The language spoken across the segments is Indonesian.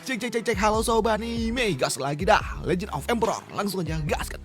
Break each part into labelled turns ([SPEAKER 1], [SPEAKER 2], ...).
[SPEAKER 1] Cek, halo sobat anime, gas lagi dah. Legend of Emperor, langsung aja gas kan.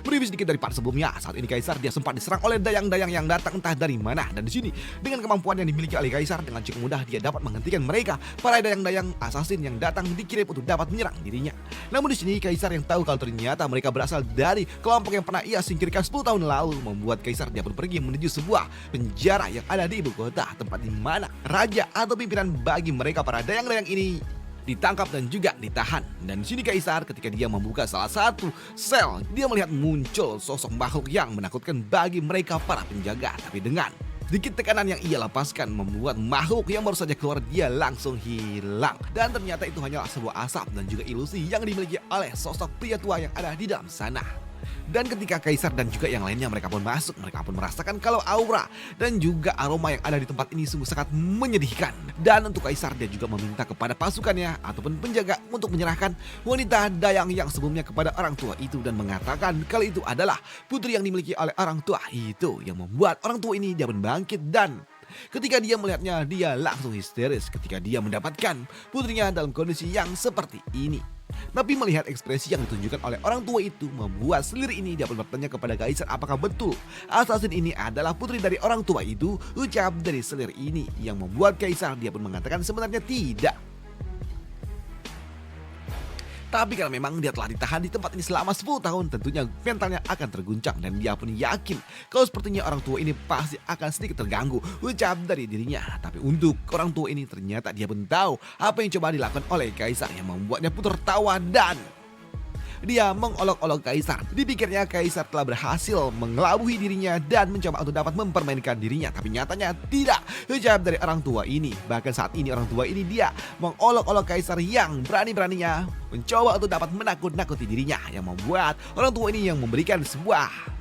[SPEAKER 1] Mereview sedikit dari part sebelumnya, saat ini Kaisar dia sempat diserang oleh dayang-dayang yang datang entah dari mana. Dan di sini, dengan kemampuan yang dimiliki oleh Kaisar, dengan cukup mudah dia dapat menghentikan mereka, para dayang-dayang assassin yang datang dikirim untuk dapat menyerang dirinya. Namun di sini Kaisar yang tahu kalau ternyata mereka berasal dari kelompok yang pernah ia singkirkan 10 tahun lalu, membuat Kaisar dia pun pergi menuju sebuah penjara yang ada di ibu kota, tempat di mana raja atau pimpinan bagi mereka para dayang-dayang ini ditangkap dan juga ditahan. Dan di sini Kaisar ketika dia membuka salah satu sel, dia melihat muncul sosok makhluk yang menakutkan bagi mereka para penjaga. Tapi dengan sedikit tekanan yang ia lepaskan membuat makhluk yang baru saja keluar dia langsung hilang. Dan ternyata itu hanyalah sebuah asap dan juga ilusi yang dimiliki oleh sosok pria tua yang ada di dalam sana. Dan ketika Kaisar dan juga yang lainnya mereka pun masuk, mereka pun merasakan kalau aura dan juga aroma yang ada di tempat ini sungguh sangat menyedihkan. Dan untuk Kaisar dia juga meminta kepada pasukannya ataupun penjaga untuk menyerahkan wanita dayang yang sebelumnya kepada orang tua itu dan mengatakan kalau itu adalah putri yang dimiliki oleh orang tua itu, yang membuat orang tua ini dia pun bangkit. Dan ketika dia melihatnya dia langsung histeris ketika dia mendapatkan putrinya dalam kondisi yang seperti ini. Tapi melihat ekspresi yang ditunjukkan oleh orang tua itu membuat selir ini dapat bertanya kepada Kaisar apakah betul assassin ini adalah putri dari orang tua itu. Ucap dari selir ini yang membuat Kaisar dia pun mengatakan sebenarnya tidak. Tapi karena memang dia telah ditahan di tempat ini selama 10 tahun, tentunya mentalnya akan terguncang dan dia pun yakin kalau sepertinya orang tua ini pasti akan sedikit terganggu, ucap dari dirinya. Tapi untuk orang tua ini ternyata dia pun tahu apa yang coba dilakukan oleh Kaisar yang membuatnya pun tertawa dan dia mengolok-olok Kaisar. Dipikirnya Kaisar telah berhasil mengelabui dirinya dan mencoba untuk dapat mempermainkan dirinya. Tapi nyatanya tidak, ucap dari orang tua ini. Bahkan saat ini orang tua ini dia mengolok-olok Kaisar yang berani-beraninya mencoba untuk dapat menakut-nakuti dirinya. Yang membuat orang tua ini yang memberikan sebuah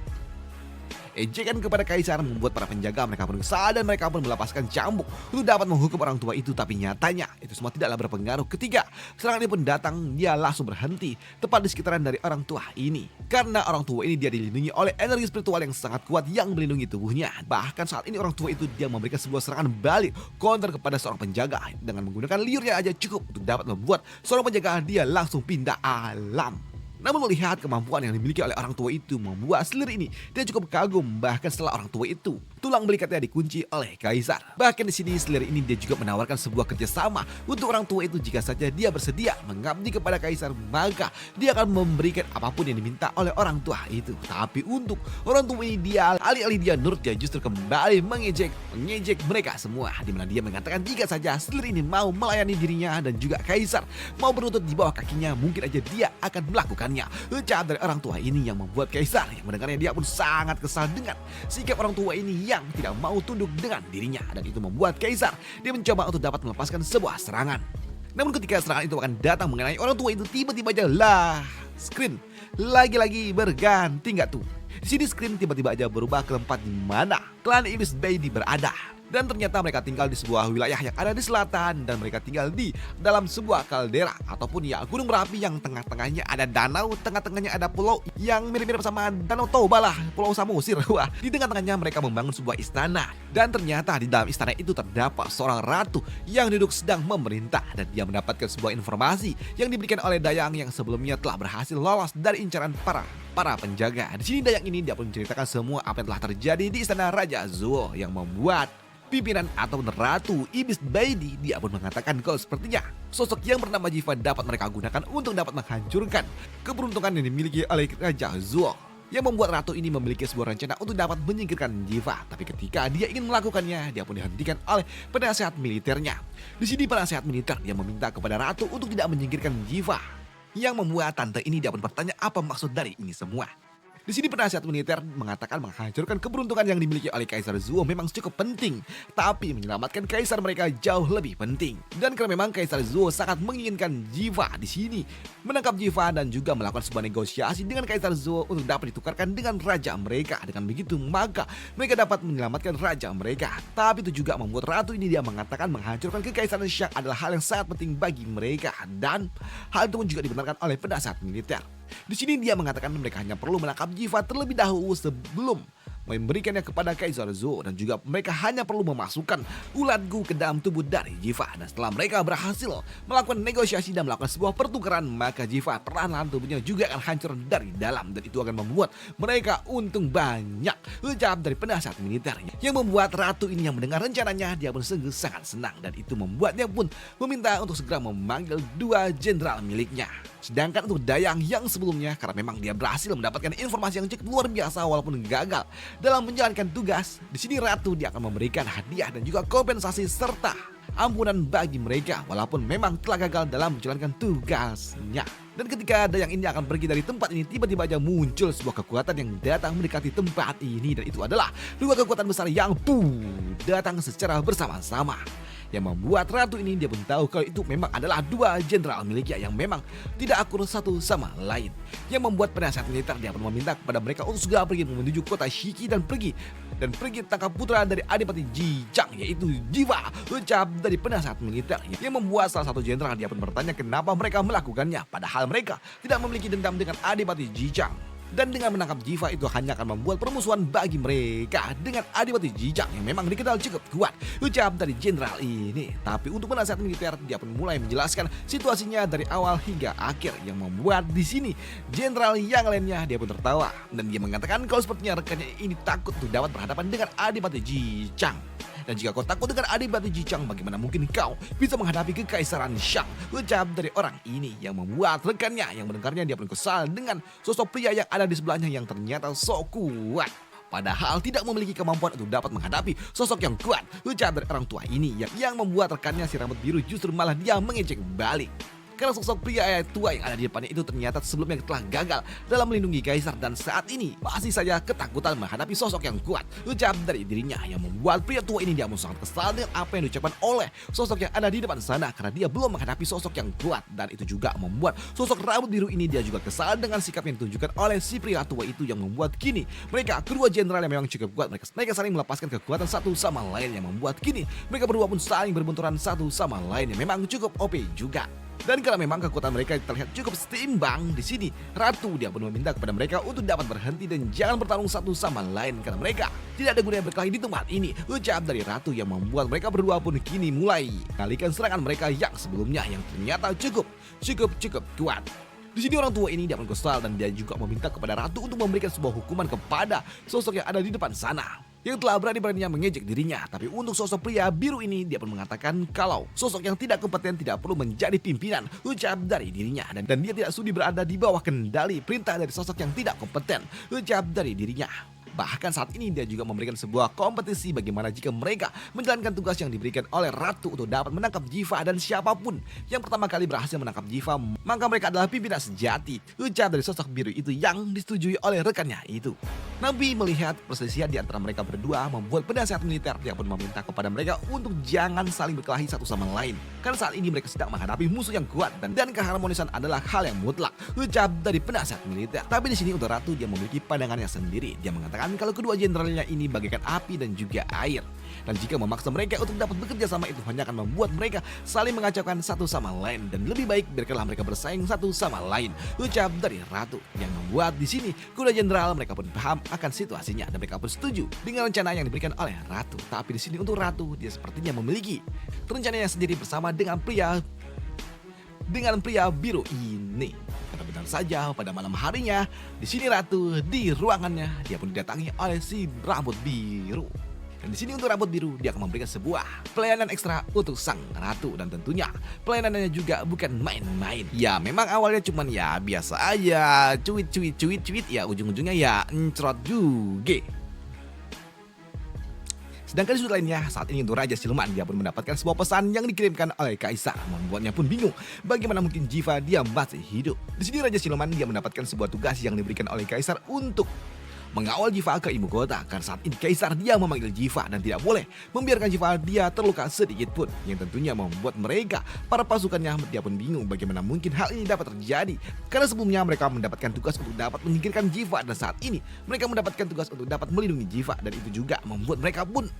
[SPEAKER 1] ejekan kepada Kaisar membuat para penjaga mereka pun kesal dan mereka pun melepaskan cambuk untuk dapat menghukum orang tua itu. Tapi nyatanya itu semua tidaklah berpengaruh ketika serangan ini pun datang. Dia langsung berhenti tepat di sekitaran dari orang tua ini karena orang tua ini dia dilindungi oleh energi spiritual yang sangat kuat yang melindungi tubuhnya. Bahkan saat ini orang tua itu dia memberikan sebuah serangan balik counter kepada seorang penjaga dengan menggunakan liurnya aja cukup untuk dapat membuat seorang penjaga dia langsung pindah alam. Namun melihat kemampuan yang dimiliki oleh orang tua itu membuat selir ini dia cukup kagum. Bahkan setelah orang tua itu tulang belikatnya dikunci oleh Kaisar. Bahkan di sini selir ini dia juga menawarkan sebuah kerjasama untuk orang tua itu jika saja dia bersedia mengabdi kepada Kaisar maka dia akan memberikan apapun yang diminta oleh orang tua itu. Tapi untuk orang tua ini dia alih-alih dia nurut dia justru kembali mengejek mereka semua, di mana dia mengatakan jika saja selir ini mau melayani dirinya dan juga Kaisar mau berlutut di bawah kakinya mungkin aja dia akan melakukan. Ucap dari orang tua ini yang membuat Kaisar yang mendengarnya dia pun sangat kesal dengan sikap orang tua ini yang tidak mau tunduk dengan dirinya. Dan itu membuat Kaisar dia mencoba untuk dapat melepaskan sebuah serangan. Namun ketika serangan itu akan datang mengenai orang tua itu, tiba-tiba aja lah screen lagi-lagi berganti nggak tuh. Di sini screen tiba-tiba aja berubah ke tempat di mana klan Ibis Baby berada. Dan ternyata mereka tinggal di sebuah wilayah yang ada di selatan dan mereka tinggal di dalam sebuah kaldera ataupun ya gunung berapi yang tengah-tengahnya ada danau, tengah-tengahnya ada pulau yang mirip-mirip sama Danau Toba lah, Pulau Samosir. Wah, di tengah-tengahnya mereka membangun sebuah istana dan ternyata di dalam istana itu terdapat seorang ratu yang duduk sedang memerintah dan dia mendapatkan sebuah informasi yang diberikan oleh dayang yang sebelumnya telah berhasil lolos dari incaran para penjaga. Di sini dayang ini dia pun menceritakan semua apa yang telah terjadi di istana Raja Zuo yang membuat pimpinan atau Ratu Ibis Baby dia pun mengatakan kalau sepertinya sosok yang bernama Jiva dapat mereka gunakan untuk dapat menghancurkan keberuntungan yang dimiliki oleh Raja Zuo, yang membuat ratu ini memiliki sebuah rencana untuk dapat menyingkirkan Jiva. Tapi ketika dia ingin melakukannya dia pun dihentikan oleh penasehat militernya. Di sini penasehat militer dia meminta kepada ratu untuk tidak menyingkirkan Jiva, yang membuat tante ini dia pun bertanya apa maksud dari ini semua. Di sini penasihat militer mengatakan menghancurkan keberuntungan yang dimiliki oleh Kaisar Zuo memang cukup penting, tapi menyelamatkan kaisar mereka jauh lebih penting. Dan karena memang Kaisar Zuo sangat menginginkan Jiva di sini menangkap Jiva dan juga melakukan sebuah negosiasi dengan Kaisar Zuo untuk dapat ditukarkan dengan raja mereka. Dengan begitu maka mereka dapat menyelamatkan raja mereka. Tapi itu juga membuat ratu ini dia mengatakan menghancurkan kekaisaran Shang adalah hal yang sangat penting bagi mereka dan hal itu pun juga dibenarkan oleh penasihat militer. Di sini dia mengatakan mereka hanya perlu menangkap Jiva terlebih dahulu sebelum memberikannya kepada Kaisar Zou, dan juga mereka hanya perlu memasukkan ulat gu ke dalam tubuh dari Jiva. Dan setelah mereka berhasil melakukan negosiasi dan melakukan sebuah pertukaran, maka Jiva perlahan-lahan tubuhnya juga akan hancur dari dalam, dan itu akan membuat mereka untung banyak, ucap dari penasihat militernya. Yang membuat ratu ini yang mendengar rencananya, dia pun sungguh sangat senang, dan itu membuatnya pun meminta untuk segera memanggil dua jenderal miliknya. Sedangkan untuk Dayang yang sebelumnya, karena memang dia berhasil mendapatkan informasi yang cukup luar biasa walaupun gagal dalam menjalankan tugas, di sini ratu dia akan memberikan hadiah dan juga kompensasi serta ampunan bagi mereka walaupun memang telah gagal dalam menjalankan tugasnya. Dan ketika Dayang ini akan pergi dari tempat ini, tiba-tiba aja muncul sebuah kekuatan yang datang mendekati tempat ini, dan itu adalah dua kekuatan besar yang datang secara bersama-sama. Yang membuat ratu ini dia pun tahu kalau itu memang adalah dua jenderal miliknya yang memang tidak akur satu sama lain. Yang membuat penasihat militer dia pun meminta kepada mereka untuk segera pergi menuju kota Shiki dan pergi tangkap putra dari Adipati Jijang, yaitu Jiva, ucap dari penasihat militer. Yang membuat salah satu jenderal dia pun bertanya kenapa mereka melakukannya, padahal mereka tidak memiliki dendam dengan Adipati Jijang. Dan dengan menangkap Jiva itu hanya akan membuat permusuhan bagi mereka dengan Adipati Jijang yang memang dikenal cukup kuat, ucap dari jenderal ini. Tapi untuk penasihat militer dia pun mulai menjelaskan situasinya dari awal hingga akhir, yang membuat di sini jenderal yang lainnya dia pun tertawa, dan dia mengatakan kalau sepertinya rekannya ini takut untuk dapat berhadapan dengan Adipati Jijang. Dan jika kau takut dengan Adipati Jijang, bagaimana mungkin kau bisa menghadapi kekaisaran Shang, ucap dari orang ini. Yang membuat rekannya yang mendengarnya dia pun kesal dengan sosok pria yang ada di sebelahnya yang ternyata sok kuat, padahal tidak memiliki kemampuan untuk dapat menghadapi sosok yang kuat, ucap dari orang tua ini. Yang membuat rekannya si rambut biru justru malah dia mengejek balik. Karena sosok pria tua yang ada di depannya itu ternyata sebelumnya telah gagal dalam melindungi kaisar, dan saat ini masih saja ketakutan menghadapi sosok yang kuat, ucap dari dirinya. Yang membuat pria tua ini dia sangat kesal dengan apa yang diucapkan oleh sosok yang ada di depan sana, karena dia belum menghadapi sosok yang kuat. Dan itu juga membuat sosok rambut biru ini dia juga kesal dengan sikap yang ditunjukkan oleh si pria tua itu, yang membuat kini mereka kedua jenderal yang memang cukup kuat, mereka saling melepaskan kekuatan satu sama lain, yang membuat kini mereka berdua pun saling berbenturan satu sama lain yang memang cukup OP juga. Dan karena memang kekuatan mereka terlihat cukup seimbang, di sini ratu dia pun meminta kepada mereka untuk dapat berhenti dan jangan bertarung satu sama lain, karena mereka tidak ada gunanya berkelahi di tempat ini, ucap dari ratu. Yang membuat mereka berdua pun kini mulai mengalihkan serangan mereka yang sebelumnya yang ternyata cukup kuat. Di sini orang tua ini dia pun kesal, dan dia juga meminta kepada ratu untuk memberikan sebuah hukuman kepada sosok yang ada di depan sana yang telah berani-beraninya mengejek dirinya. Tapi untuk sosok pria biru ini dia pun mengatakan kalau sosok yang tidak kompeten tidak perlu menjadi pimpinan, ucap dari dirinya, dan dia tidak sudi berada di bawah kendali perintah dari sosok yang tidak kompeten, ucap dari dirinya. Bahkan saat ini dia juga memberikan sebuah kompetisi bagaimana jika mereka menjalankan tugas yang diberikan oleh ratu untuk dapat menangkap Jiva, dan siapapun yang pertama kali berhasil menangkap Jiva maka mereka adalah pimpinan sejati, ucap dari sosok biru itu yang disetujui oleh rekannya itu. Nabi melihat perselisihan di antara mereka berdua membuat penasihat militer dia pun meminta kepada mereka untuk jangan saling berkelahi satu sama lain, karena saat ini mereka sedang menghadapi musuh yang kuat, dan keharmonisan adalah hal yang mutlak, ucap dari penasihat militer. Tapi di sini untuk ratu dia memiliki pandangannya sendiri. Dia mengatakan kalau kedua jenderalnya ini bagaikan api dan juga air, dan jika memaksa mereka untuk dapat bekerja sama itu hanya akan membuat mereka saling mengacaukan satu sama lain, dan lebih baik biarkanlah mereka bersaing satu sama lain, ucap dari ratu. Yang membuat di sini kedua jenderal mereka pun paham akan situasinya, dan mereka pun setuju dengan rencana yang diberikan oleh ratu. Tapi di sini untuk ratu dia sepertinya memiliki rencananya sendiri bersama dengan pria biru ini. Karena benar saja pada malam harinya di sini ratu di ruangannya dia pun didatangi oleh si rambut biru. Dan di sini untuk rambut biru dia akan memberikan sebuah pelayanan ekstra untuk sang ratu, dan tentunya pelayanannya juga bukan main-main. Ya memang awalnya cuman ya biasa aja, cuit ya, ujung-ujungnya ya encrot juga. Sedangkan di sudut lainnya, saat ini untuk Raja Siluman dia pun mendapatkan sebuah pesan yang dikirimkan oleh Kaisar, membuatnya pun bingung bagaimana mungkin Jiva dia masih hidup. Di sini Raja Siluman dia mendapatkan sebuah tugas yang diberikan oleh Kaisar untuk mengawal Jiva ke ibu kota, karena saat ini Kaisar dia memanggil Jiva dan tidak boleh membiarkan Jiva dia terluka sedikit pun, yang tentunya membuat mereka para pasukannya dia pun bingung bagaimana mungkin hal ini dapat terjadi, karena sebelumnya mereka mendapatkan tugas untuk dapat menyingkirkan Jiva, dan saat ini mereka mendapatkan tugas untuk dapat melindungi Jiva, dan itu juga membuat mereka pun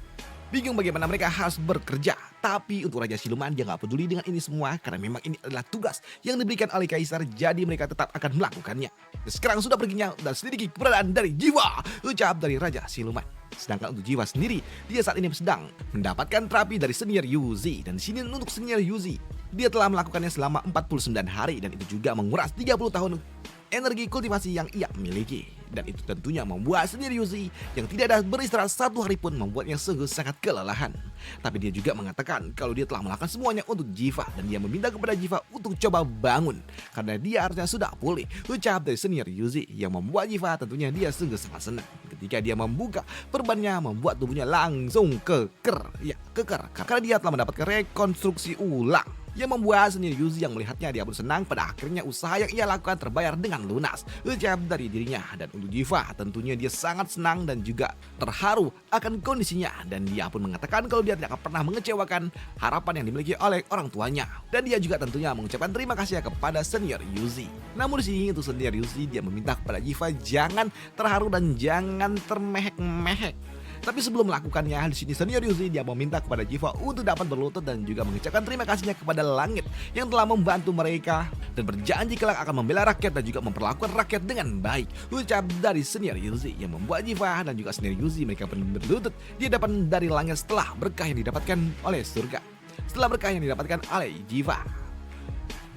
[SPEAKER 1] bingung bagaimana mereka harus bekerja. Tapi untuk Raja Siluman dia nggak peduli dengan ini semua karena memang ini adalah tugas yang diberikan oleh Kaisar, jadi mereka tetap akan melakukannya. Dan sekarang sudah perginya dan selidiki keberadaan dari Jiwa, ucap dari Raja Siluman. Sedangkan untuk Jiwa sendiri, dia saat ini sedang mendapatkan terapi dari senior Yuzi. Dan di sini untuk senior Yuzi, dia telah melakukannya selama 49 hari dan itu juga menguras 30 tahun energi kultivasi yang ia miliki. Dan itu tentunya membuat sendiri Yuzi yang tidak ada beristirahat satu hari pun membuatnya sungguh sangat kelelahan. Tapi dia juga mengatakan kalau dia telah melakukan semuanya untuk Jiva dan dia meminta kepada Jiva untuk coba bangun karena dia harusnya sudah pulih. Ucap dari senior Yuzi yang membuat Jiva tentunya dia sungguh sangat senang ketika dia membuka perbannya, membuat tubuhnya langsung keker. Ya, keker karena dia telah mendapatkan rekonstruksi ulang yang membuat senior Yuzi yang melihatnya dia pun senang pada akhirnya usaha yang ia lakukan terbayar dengan lunas. Ucap dari dirinya. Dan untuk Jiva tentunya dia sangat senang dan juga terharu akan kondisinya dan dia pun mengatakan kalau dia tidak akan pernah mengecewakan harapan yang dimiliki oleh orang tuanya. Dan dia juga tentunya mengucapkan terima kasih kepada senior Yuzi. Namun di sini untuk senior Yuzi dia meminta kepada Jiva jangan terharu dan jangan termehek-mehek. Tapi sebelum melakukannya, di sini senior Yuzi dia meminta kepada Jiva untuk dapat berlutut dan juga mengucapkan terima kasihnya kepada langit yang telah membantu mereka dan berjanji kelak akan membela rakyat dan juga memperlakukan rakyat dengan baik. Ucap dari senior Yuzi yang membuat Jiva dan juga senior Yuzi mereka pun berlutut di depan dari langit setelah berkah yang didapatkan oleh surga. Setelah berkah yang didapatkan oleh Jiva.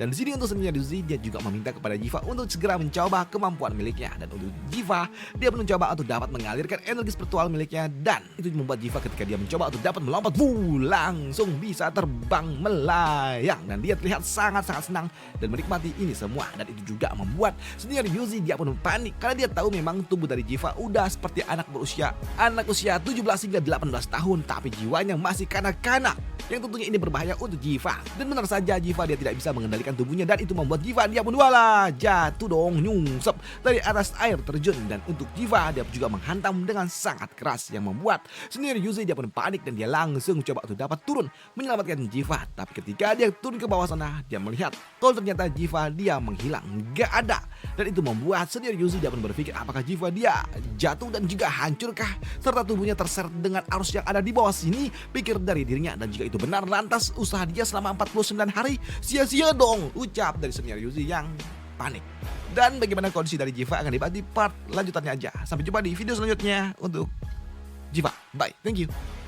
[SPEAKER 1] Dan di sini untuk senior Yuzi dia juga meminta kepada Jiva untuk segera mencoba kemampuan miliknya. Dan untuk Jiva dia pun mencoba untuk dapat mengalirkan energi spiritual miliknya dan itu membuat Jiva ketika dia mencoba untuk dapat melompat langsung bisa terbang melayang dan dia terlihat sangat-sangat senang dan menikmati ini semua. Dan itu juga membuat senior Yuzi dia pun panik karena dia tahu memang tubuh dari Jiva udah seperti anak usia 17 hingga 18 tahun tapi jiwanya masih kanak-kanak. Yang tentunya ini berbahaya untuk Jiva. Dan benar saja Jiva dia tidak bisa mengendalikan tubuhnya dan itu membuat Jiva dia pun jatuh dong nyungsep dari atas air terjun. Dan untuk Jiva dia juga menghantam dengan sangat keras yang membuat senior Yuzi dia pun panik dan dia langsung coba untuk dapat turun menyelamatkan Jiva. Tapi ketika dia turun ke bawah sana dia melihat kalau ternyata Jiva dia menghilang, gak ada. Dan itu membuat senior Yuzi dia pun berpikir apakah Jiva dia jatuh dan juga hancurkah serta tubuhnya terseret dengan arus yang ada di bawah sini, pikir dari dirinya. Dan jika itu benar lantas usaha dia selama 49 hari sia-sia dong, ucap dari senior Yuzi yang panik. Dan bagaimana kondisi dari Jiva akan dibahas di part lanjutannya aja. Sampai jumpa di video selanjutnya untuk Jiva. Bye, thank you.